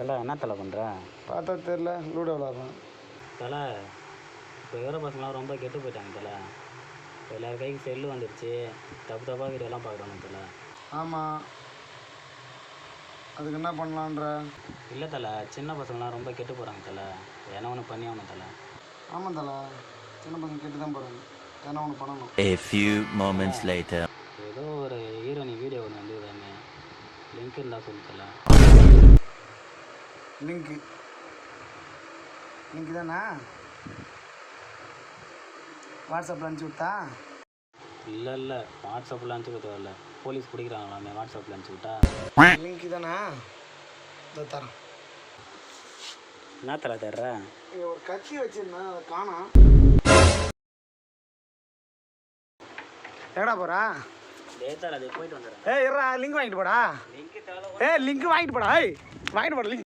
தலை என்ன தலை பண்ணுற? பார்த்தா தெரில, லூடோ விளாட்றேன். தலை இப்போ இருக்கிற பசங்களாம் ரொம்ப கெட்டு போயிட்டாங்க தலை. இப்போ எல்லார் கைக்கு செல்லு வந்துடுச்சு, தப்பு தப்பாக வீடியோலாம் பார்க்குறாங்க தலை. ஆமாம், அதுக்கு என்ன பண்ணலான்ற? இல்லை தலை, சின்ன பசங்களாம் ரொம்ப கெட்டு போகிறாங்க தலை. ஏன்னா ஒன்று பண்ணி ஆகணும் தலை. ஆமாம் தலை, சின்ன பசங்க கேட்டு தான் போகிறாங்க, ஏன்னா ஒன்று பண்ணணும். A few moments later. ஏதோ ஒரு ஹீரோனி வீடியோ ஒன்று வந்துதானே, லிங்க் இருந்தால் சொல்லு தலை. லிங்க்கு தானே? வாட்ஸ்அப்பில் அனுப்பிச்சி விட்டா? இல்லை வாட்ஸ்அப்பில் அனுப்பிச்சி விட்டு வரல, போலீஸ் பிடிக்கிறாங்களாமே, வாட்ஸ்அப்பில் அனுப்பிச்சி விட்டா. லிங்க்கு தானே? இதை தரேன். என்ன தலை தர்ற? ஒரு கத்தி வச்சுருந்தேன், அதை காணோம். எங்கடா போகிறா? தலை அது போயிட்டு வந்துடுறேன். இருடா, லிங்க் வாங்கிட்டு போடா. லிங்க் தலை லிங்க் வாங்கிட்டு போடா. வாங்கிட்டு போடா லிங்க்.